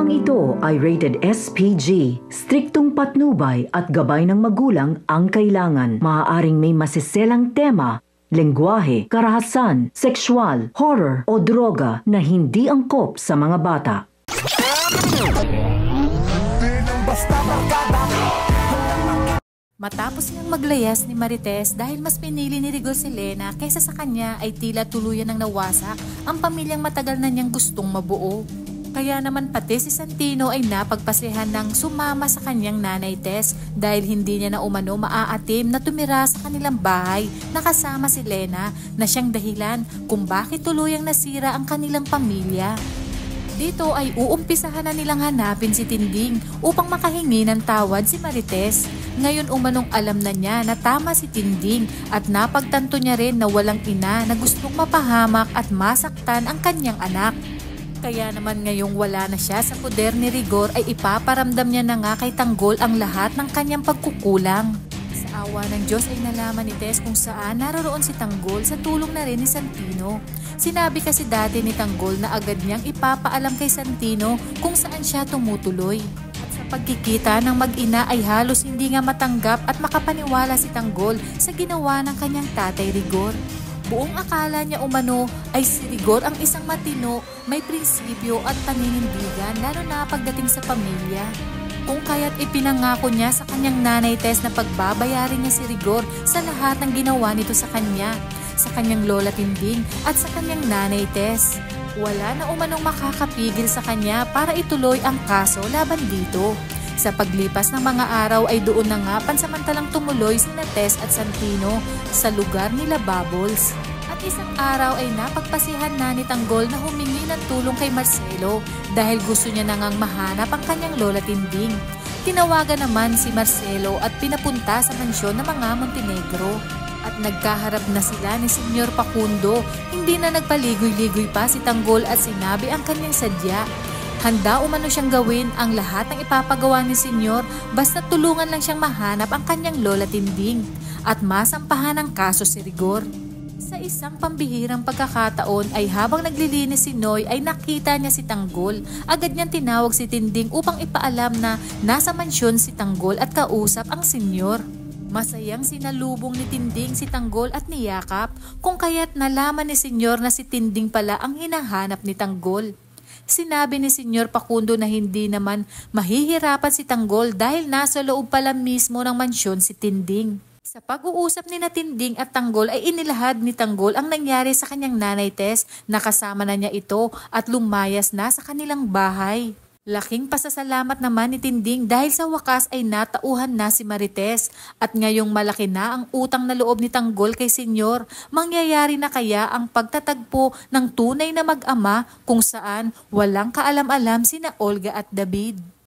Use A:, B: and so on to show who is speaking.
A: Programang ito ay rated SPG. Striktong patnubay at gabay ng magulang ang kailangan. Maaaring may masiselang tema, lengguwahe, karahasan, sexual, horror o droga na hindi angkop sa mga bata.
B: Matapos niyang maglayas ni Marites dahil mas pinili ni Rigor si Lena kaysa sa kanya ay tila tuluyan ng nawasak ang pamilyang matagal na niyang gustong mabuo. Kaya naman pati si Santino ay napagpasehan ng sumama sa kanyang nanay Tess dahil hindi niya na umano maaatim na tumira sa kanilang bahay na kasama si Lena na siyang dahilan kung bakit tuluyang nasira ang kanilang pamilya. Dito ay uumpisahan na nilang hanapin si Tinding upang makahingi ng tawad si Marites. Ngayon umanong alam na niya na tama si Tinding at napagtanto niya rin na walang ina na gustong mapahamak at masaktan ang kanyang anak. Kaya naman ngayong wala na siya sa poder ni Rigor ay ipaparamdam niya na nga kay Tanggol ang lahat ng kanyang pagkukulang. Sa awa ng Diyos ay nalaman ni Tess kung saan naroroon si Tanggol sa tulong na rin ni Santino. Sinabi kasi dati ni Tanggol na agad niyang ipapaalam kay Santino kung saan siya tumutuloy. At sa pagkikita ng mag-ina ay halos hindi nga matanggap at makapaniwala si Tanggol sa ginawa ng kanyang tatay Rigor. Buong akala niya umano ay si Rigor ang isang matino, may prinsipyo at paninindigan lalo na pagdating sa pamilya. Kung kaya't ipinangako niya sa kanyang nanay Tess na pagbabayarin niya si Rigor sa lahat ng ginawa nito sa kanya, sa kanyang lola Tinding at sa kanyang nanay Tess. Wala na umanong makakapigil sa kanya para ituloy ang kaso laban dito. Sa paglipas ng mga araw ay doon na nga pansamantalang tumuloy sina Tess at Santino sa lugar nila Bubbles. At isang araw ay napagpasihan na ni Tanggol na humingi ng tulong kay Marcelo dahil gusto niya na ngang mahanap ang kanyang lola Tinding. Tinawagan naman si Marcelo at pinapunta sa mansyon ng mga Montenegro. At nagkaharap na sila ni Senyor Pacundo. Hindi na nagpaligoy-ligoy pa si Tanggol at sinabi ang kanyang sadya. Handa umano siyang gawin ang lahat ng ipapagawa ni Senyor basta tulungan lang siyang mahanap ang kanyang lola Tinding at masampahan ng kaso si Rigor. Sa isang pambihirang pagkakataon ay habang naglilinis si Noy ay nakita niya si Tanggol. Agad niyang tinawag si Tinding upang ipaalam na nasa mansyon si Tanggol at kausap ang Senyor. Masayang sinalubong ni Tinding si Tanggol at niyakap kung kaya't nalaman ni Senyor na si Tinding pala ang hinahanap ni Tanggol. Sinabi ni Senyor Pacundo na hindi naman mahihirapan si Tanggol dahil nasa loob pala mismo ng mansyon si Tinding. Sa pag-uusap ni na Tinding at Tanggol ay inilahad ni Tanggol ang nangyari sa kanyang nanay Tess na kasama na niya ito at lumayas na sa kanilang bahay. Laking pasasalamat naman ni Tinding dahil sa wakas ay natauhan na si Marites at ngayong malaki na ang utang na loob ni Tanggol kay Senyor, mangyayari na kaya ang pagtatagpo ng tunay na mag-ama kung saan walang kaalam-alam sina Olga at David.